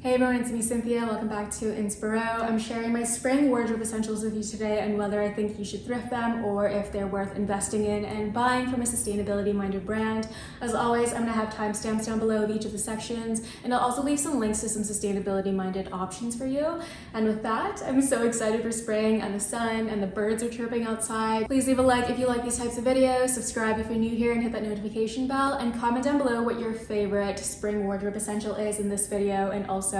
Hey everyone, it's me Cynthia. Welcome back to Inspiro. I'm sharing my spring wardrobe essentials with you today and whether I think you should thrift them or if they're worth investing in and buying from a sustainability-minded brand. As always, I'm gonna have timestamps down below of each of the sections, and I'll also leave some links to some sustainability-minded options for you. And with that, I'm so excited for spring and the sun and the birds are chirping outside. Please leave a like if you like these types of videos, subscribe if you're new here and hit that notification bell, and comment down below what your favorite spring wardrobe essential is in this video and also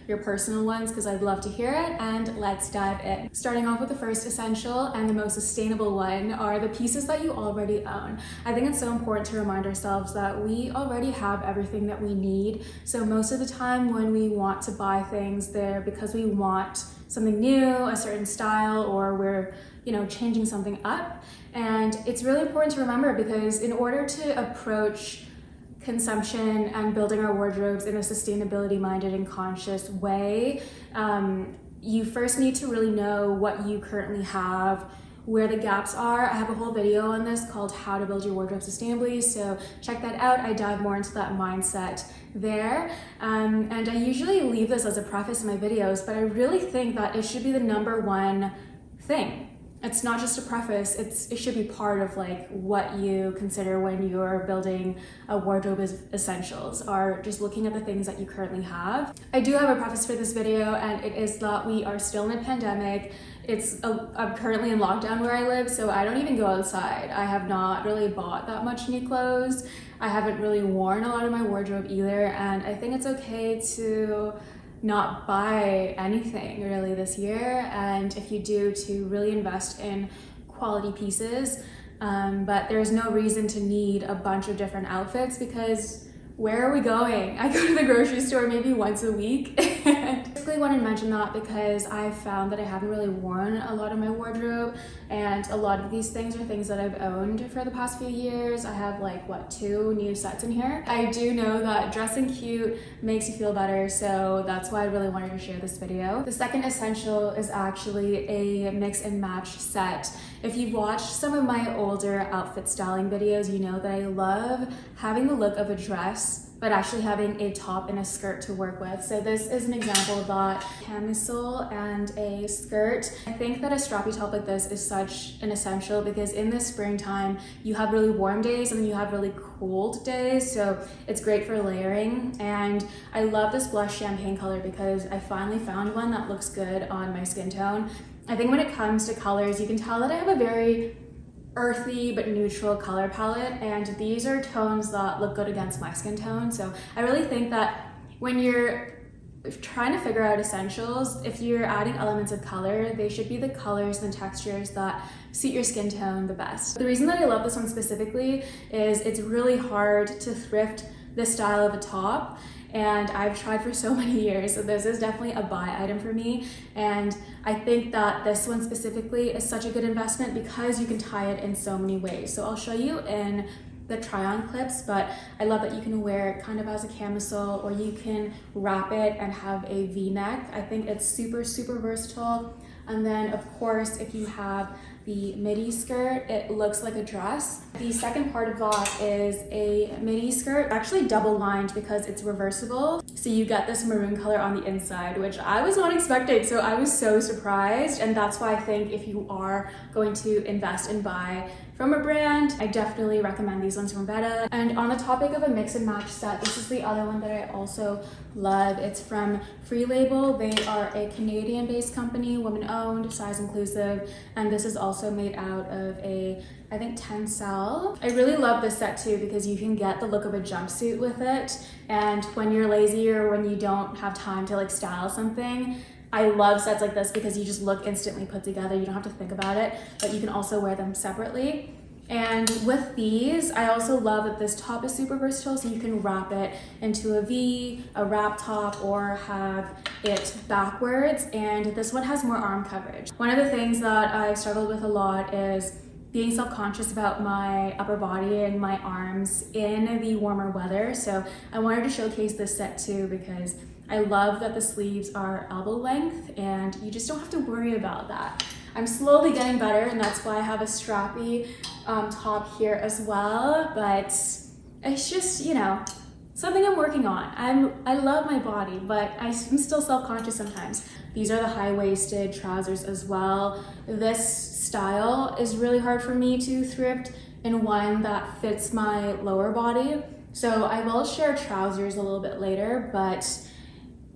your personal ones, because I'd love to hear it. And let's dive in. Starting off with the first essential and the most sustainable one are the pieces that you already own. I think it's so important to remind ourselves that we already have everything that we need. So most of the time when we want to buy things, they're because we want something new, a certain style, or we're changing something up. And it's really important to remember, because in order to approach consumption and building our wardrobes in a sustainability minded and conscious way, you first need to really know what you currently have, where the gaps are. I have a whole video on this called How to Build Your Wardrobe Sustainably, so check that out. I dive more into that mindset there. And I usually leave this as a preface in my videos, but I really think that it should be the number one thing. It's not just a preface, it should be part of what you consider when you're building a wardrobe essentials, or just looking at the things that you currently have. I do have a preface for this video, and it is that we are still in a pandemic. I'm currently in lockdown where I live, so I don't even go outside. I have not really bought that much new clothes. I haven't really worn a lot of my wardrobe either, and I think it's okay to not buy anything really this year, and if you do, to really invest in quality pieces. But there's no reason to need a bunch of different outfits, because where are we going? I go to the grocery store maybe once a week. And I basically wanted to mention that because I found that I haven't really worn a lot of my wardrobe, and a lot of these things are things that I've owned for the past few years. I have 2 new sets in here. I do know that dressing cute makes you feel better, so that's why I really wanted to share this video. The second essential is actually a mix and match set. If you've watched some of my older outfit styling videos, you know that I love having the look of a dress, but actually having a top and a skirt to work with. So this is an example of that. Camisole and a skirt. I think that a strappy top like this is such an essential, because in the springtime, you have really warm days and then you have really cold days. So it's great for layering. And I love this blush champagne color because I finally found one that looks good on my skin tone. I think when it comes to colors, you can tell that I have a very earthy but neutral color palette, and these are tones that look good against my skin tone. So I really think that when you're trying to figure out essentials, if you're adding elements of color, they should be the colors and textures that suit your skin tone the best. The reason that I love this one specifically is it's really hard to thrift this style of a top, and I've tried for so many years, so this is definitely a buy item for me. And I think that this one specifically is such a good investment because you can tie it in so many ways. So I'll show you in the try-on clips, but I love that you can wear it kind of as a camisole, or you can wrap it and have a V-neck. I think it's super, super versatile. And then of course, if you have the midi skirt, it looks like a dress. The second part of that is a midi skirt, actually double lined because it's reversible. So you get this maroon color on the inside, which I was not expecting. So I was so surprised. And that's why I think if you are going to invest and buy from a brand, I definitely recommend these ones from Beta. And on the topic of a mix and match set, this is the other one that I also love. It's from Free Label. They are a Canadian based company, women owned, size inclusive. And this is also made out of a, I think, tencel. I really love this set too, because you can get the look of a jumpsuit with it. And when you're lazy or when you don't have time to style something, I love sets like this because you just look instantly put together. You don't have to think about it, but you can also wear them separately. And with these, I also love that this top is super versatile, so you can wrap it into a V, a wrap top, or have it backwards. And this one has more arm coverage. One of the things that I've struggled with a lot is being self-conscious about my upper body and my arms in the warmer weather. So I wanted to showcase this set too, because I love that the sleeves are elbow length and you just don't have to worry about that. I'm slowly getting better, and that's why I have a strappy top here as well, but it's just, something I'm working on. I love my body, but I'm still self-conscious sometimes. These are the high-waisted trousers as well. This style is really hard for me to thrift in one that fits my lower body. So I will share trousers a little bit later, but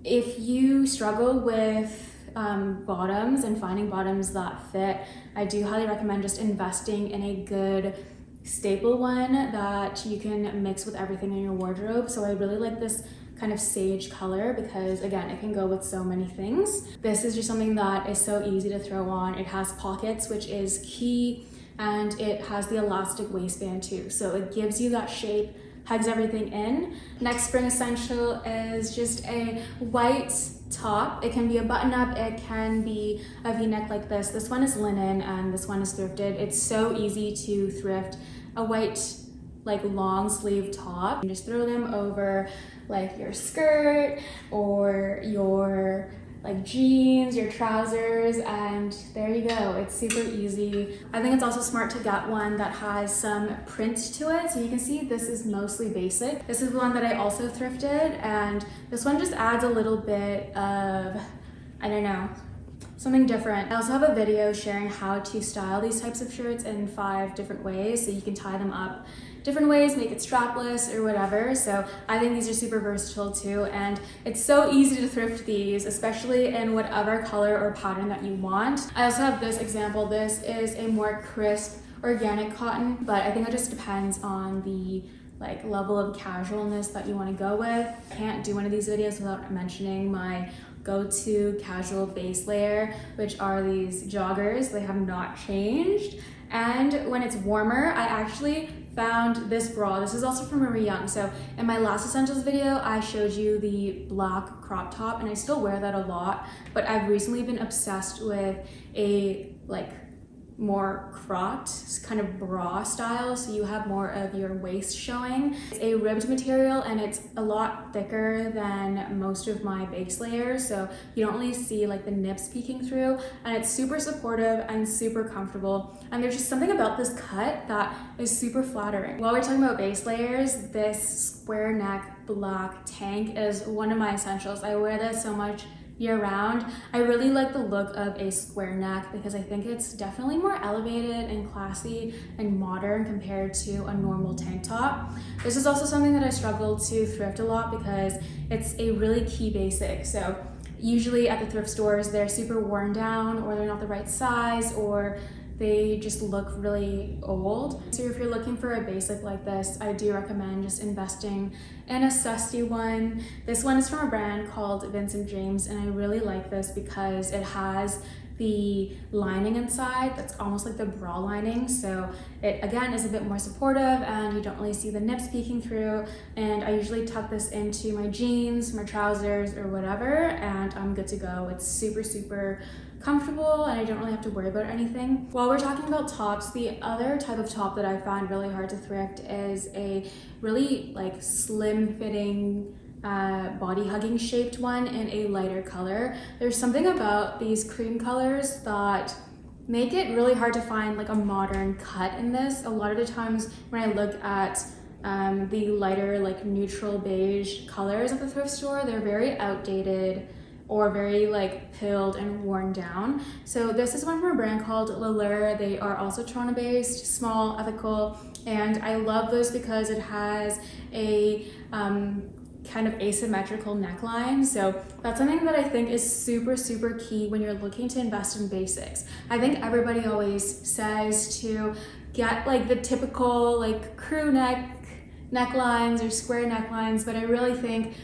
if you struggle with bottoms and finding bottoms that fit, I do highly recommend just investing in a good staple one that you can mix with everything in your wardrobe. So I really like this kind of sage color because again, it can go with so many things. This is just something that is so easy to throw on. It has pockets, which is key, and it has the elastic waistband too. So it gives you that shape, hugs everything in. Next spring essential is just a white top. It can be a button up, it can be a v-neck like this. This one is linen and this one is thrifted. It's so easy to thrift a white like long sleeve top. You just throw them over like your skirt or your like jeans, your trousers, and there you go. It's super easy. I think it's also smart to get one that has some print to it. So you can see this is mostly basic. This is the one that I also thrifted, and this one just adds a little bit of, I don't know, something different. I also have a video sharing how to style these types of shirts in 5 different ways, so you can tie them up different ways, make it strapless or whatever. So I think these are super versatile too, and it's so easy to thrift these, especially in whatever color or pattern that you want. I also have this example. This is a more crisp organic cotton, but I think it just depends on the like level of casualness that you want to go with. I can't do one of these videos without mentioning my go-to casual base layer, which are these joggers. They have not changed. And when it's warmer, I actually found this bra. This is also from Marie Young. So in my last essentials video, I showed you the black crop top, and I still wear that a lot, but I've recently been obsessed with a like more cropped kind of bra style, so you have more of your waist showing. It's a ribbed material and it's a lot thicker than most of my base layers, so you don't really see like the nips peeking through, and it's super supportive and super comfortable, and there's just something about this cut that is super flattering. While we're talking about base layers, this square neck black tank is one of my essentials. I wear this so much year round. I really like the look of a square neck because I think it's definitely more elevated and classy and modern compared to a normal tank top. This is also something that I struggle to thrift a lot because it's a really key basic. So usually at the thrift stores, they're super worn down, or they're not the right size, or they just look really old. So if you're looking for a basic like this, I do recommend just investing in a susty one. This one is from a brand called Vincent James, and I really like this because it has the lining inside that's almost like the bra lining, so it again is a bit more supportive and you don't really see the nips peeking through. And I usually tuck this into my jeans, my trousers, or whatever, and I'm good to go. It's super comfortable and I don't really have to worry about anything. While we're talking about tops, the other type of top that I find really hard to thrift is a really like slim fitting body hugging shaped one in a lighter color. There's something about these cream colors that make it really hard to find like a modern cut in this. A lot of the times when I look at the lighter like neutral beige colors at the thrift store, they're very outdated or very like pilled and worn down. So this is one from a brand called L'Allure. They are also Toronto based, small, ethical, and I love this because it has a kind of asymmetrical neckline. So that's something that I think is super key when you're looking to invest in basics. I think everybody always says to get like the typical like crew necklines or square necklines, but I really think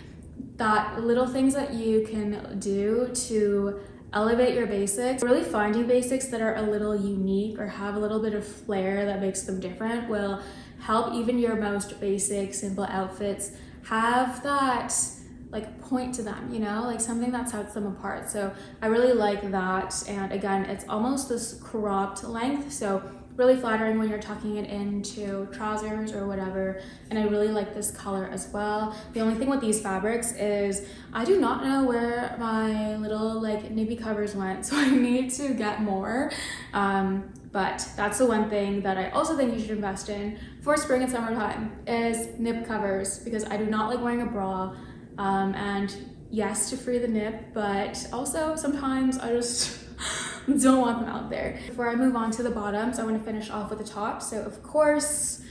that little things that you can do to elevate your basics, really finding basics that are a little unique or have a little bit of flair that makes them different, will help even your most basic, simple outfits have that like point to them, you know, like something that sets them apart. So I really like that. And again, it's almost this cropped length, so really flattering when you're tucking it into trousers or whatever. And I really like this color as well. The only thing with these fabrics is I do not know where my little like nibby covers went, so I need to get more. But that's the one thing that I also think you should invest in for spring and summertime is nip covers, because I do not like wearing a bra. And yes, to free the nip, but also sometimes I just don't want them out there. Before I move on to the bottoms, I want to finish off with the top. So of course,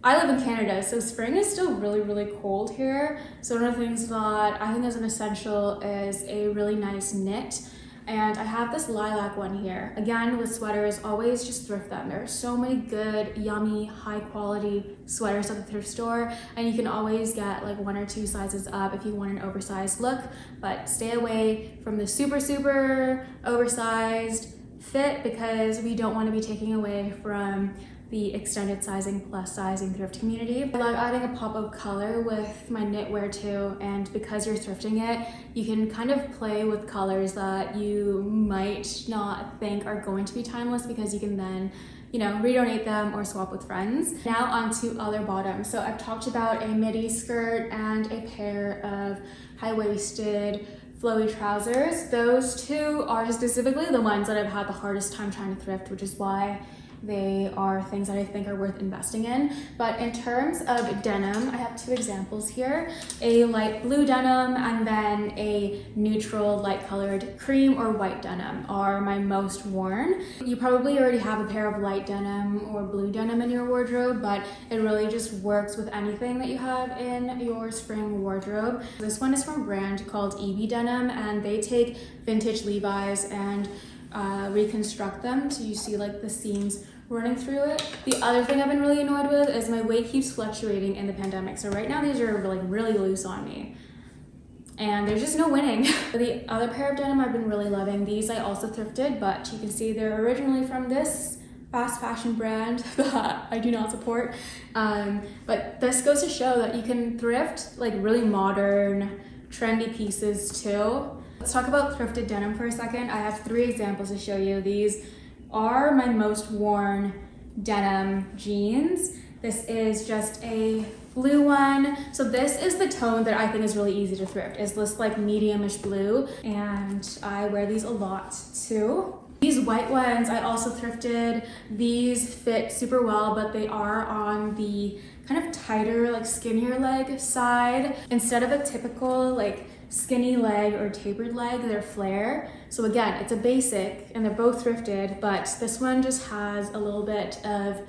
I live in Canada, so spring is still really cold here. So one of the things that I think is an essential is a really nice knit. And I have this lilac one here. Again, with sweaters, always just thrift them. There are so many good, yummy, high quality sweaters at the thrift store, and you can always get like 1 or 2 sizes up if you want an oversized look, but stay away from the super oversized fit, because we don't want to be taking away from the extended sizing, plus sizing thrift community. I love adding a pop of color with my knitwear too, and because you're thrifting it, you can kind of play with colors that you might not think are going to be timeless, because you can then, you know, redonate them or swap with friends. Now on to other bottoms. So I've talked about a midi skirt and a pair of high-waisted flowy trousers. Those two are specifically the ones that I've had the hardest time trying to thrift, which is why they are things that I think are worth investing in. But in terms of denim, I have 2 examples here. A light blue denim and then a neutral light colored cream or white denim are my most worn. You probably already have a pair of light denim or blue denim in your wardrobe, but it really just works with anything that you have in your spring wardrobe. This one is from a brand called EB Denim, and they take vintage Levi's and reconstruct them, so you see like the seams running through it. The other thing I've been really annoyed with is my weight keeps fluctuating in the pandemic. So right now these are like really loose on me, and there's just no winning. The other pair of denim I've been really loving. These I also thrifted, but you can see they're originally from this fast fashion brand that I do not support. But this goes to show that you can thrift like really modern, trendy pieces too. Let's talk about thrifted denim for a second. I have 3 examples to show you. These are my most worn denim jeans. This is just a blue one. So this is the tone that I think is really easy to thrift. It's this like medium-ish blue, and I wear these a lot too. These white ones I also thrifted. These fit super well, but they are on the kind of tighter, like skinnier leg side. Instead of a typical like skinny leg or tapered leg, they're flare. So again, it's a basic and they're both thrifted, but this one just has a little bit of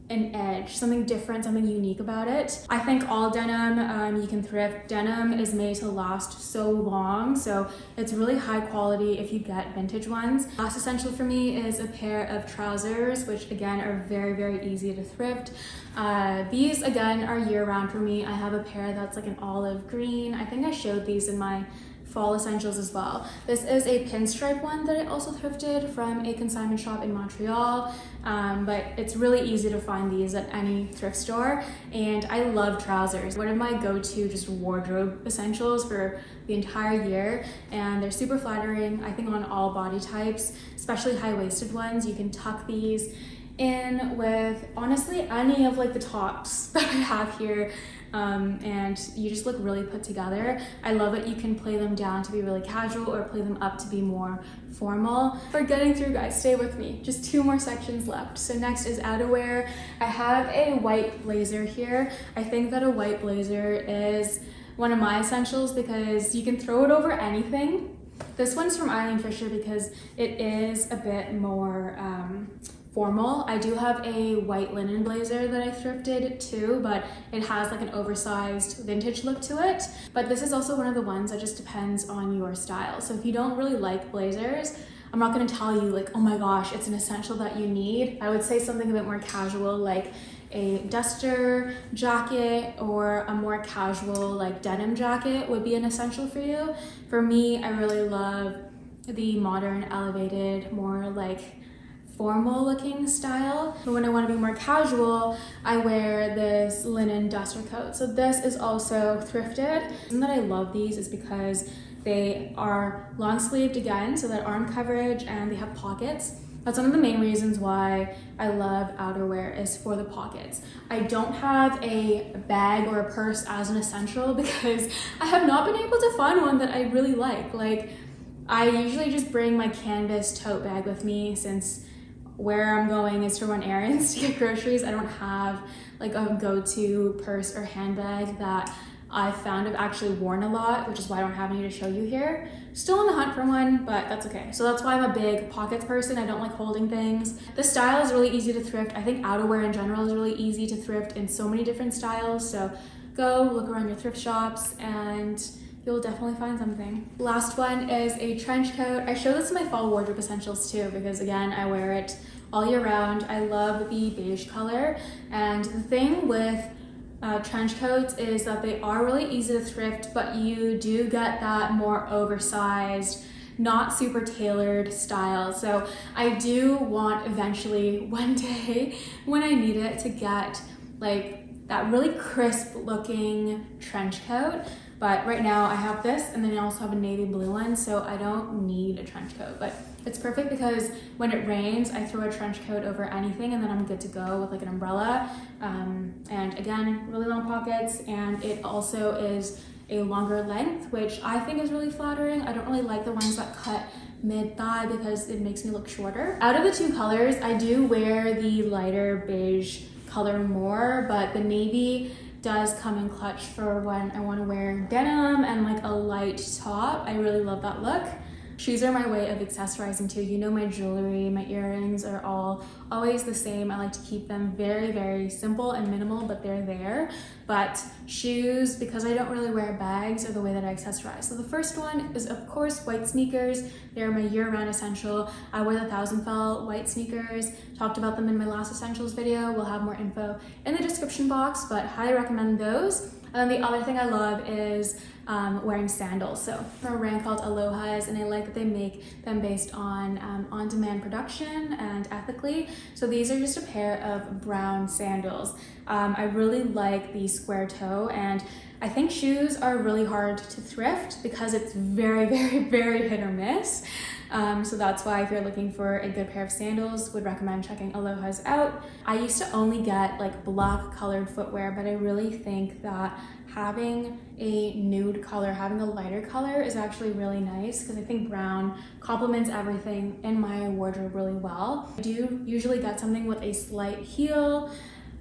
an edge, something different, something unique about it. I think all denim you can thrift. Denim is made to last so long, so it's really high quality if you get vintage ones. Last essential for me is a pair of trousers, which again are very easy to thrift. These again are year-round for me. I have a pair that's like an olive green. I think I showed these in my fall essentials as well. This is a pinstripe one that I also thrifted from a consignment shop in Montreal, but it's really easy to find these at any thrift store, and I love trousers. One of my go-to just wardrobe essentials for the entire year, and they're super flattering, I think, on all body types, especially high-waisted ones. You can tuck these in with honestly any of like the tops that I have here, and you just look really put together. I love it. You can play them down to be really casual or play them up to be more formal. We're getting through, guys, stay with me. Just 2 more sections left. So next is outerwear. I have a white blazer here. I think that a white blazer is one of my essentials because you can throw it over anything. This one's from Eileen Fisher because it is a bit more formal. I do have a white linen blazer that I thrifted too, but it has like an oversized vintage look to it. But this is also one of the ones that just depends on your style. So if you don't really like blazers, I'm not gonna tell you like, oh my gosh, it's an essential that you need. I would say something a bit more casual, like a duster jacket or a more casual like denim jacket would be an essential for you. For me, I really love the modern, elevated, more like formal looking style. But when I want to be more casual, I wear this linen duster coat. So this is also thrifted. The reason that I love these is because they are long sleeved again, so that arm coverage, and they have pockets. That's one of the main reasons why I love outerwear, is for the pockets. I don't have a bag or a purse as an essential because I have not been able to find one that I really like. Like, I usually just bring my canvas tote bag with me since where I'm going is to run errands, to get groceries. I don't have like a go-to purse or handbag that I've found I've actually worn a lot, which is why I don't have any to show you here. Still on the hunt for one, but that's okay. So that's why I'm a big pockets person. I don't like holding things. The style is really easy to thrift. I think outerwear in general is really easy to thrift in so many different styles. So go look around your thrift shops and you'll definitely find something. Last one is a trench coat. I show this in my fall wardrobe essentials too, because again, I wear it all year round. I love the beige color. And the thing with trench coats is that they are really easy to thrift, but you do get that more oversized, not super tailored style. So I do want eventually one day when I need it to get like that really crisp looking trench coat. But right now I have this, and then I also have a navy blue one, so I don't need a trench coat. But it's perfect because when it rains, I throw a trench coat over anything and then I'm good to go with like an umbrella. And again, really long pockets, and it also is a longer length, which I think is really flattering. I don't really like the ones that cut mid-thigh because it makes me look shorter. Out of the two colors, I do wear the lighter beige color more, but the navy does come in clutch for when I want to wear denim and like a light top. I really love that look. Shoes are my way of accessorizing too. You know, my jewelry, my earrings are all always the same. I like to keep them very, very simple and minimal, but they're there. But shoes, because I don't really wear bags, are the way that I accessorize. So the first one is, of course, white sneakers. They're my year-round essential. I wear the 1000 Felt white sneakers. Talked about them in my last essentials video. We'll have more info in the description box, but highly recommend those. And then the other thing I love is wearing sandals. So from a brand called Aloha's, and I like that they make them based on on-demand production and ethically. So these are just a pair of brown sandals. I really like the square toe, and I think shoes are really hard to thrift because it's very, very, very hit or miss. So that's why if you're looking for a good pair of sandals, would recommend checking Aloha's out. I used to only get like block colored footwear, but I really think that having a nude color, having a lighter color is actually really nice because I think brown complements everything in my wardrobe really well. I do usually get something with a slight heel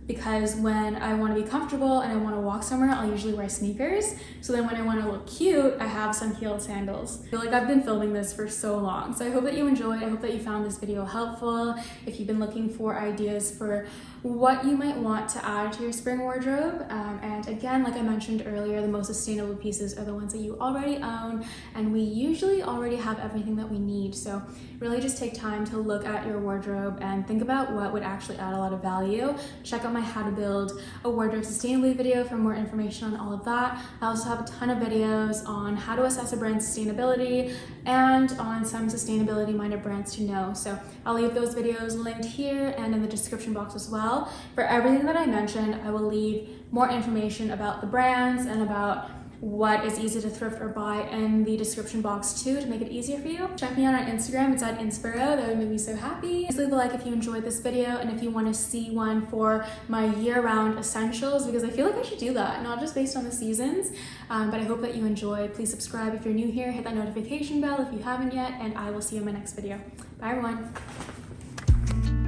because when I want to be comfortable and I want to walk somewhere, I'll usually wear sneakers. So then when I want to look cute, I have some heeled sandals. I feel like I've been filming this for so long. So I hope that you enjoyed. I hope that you found this video helpful. If you've been looking for ideas for what you might want to add to your spring wardrobe. And again, like I mentioned earlier, the most sustainable pieces are the ones that you already own, and we usually already have everything that we need. So really just take time to look at your wardrobe and think about what would actually add a lot of value. Check out my how to build a wardrobe sustainably video for more information on all of that. I also have a ton of videos on how to assess a brand's sustainability and on some sustainability minded brands to know. So I'll leave those videos linked here and in the description box as well. For everything that I mentioned, I will leave more information about the brands and about what is easy to thrift or buy in the description box too, to make it easier for you. Check me out on Instagram, it's at Inspiro. That would make me so happy. Please leave a like if you enjoyed this video, and if you want to see one for my year-round essentials, because I feel like I should do that, not just based on the seasons. But I hope that you enjoyed. Please subscribe if you're new here, hit that notification bell if you haven't yet, and I will see you in my next video. Bye everyone.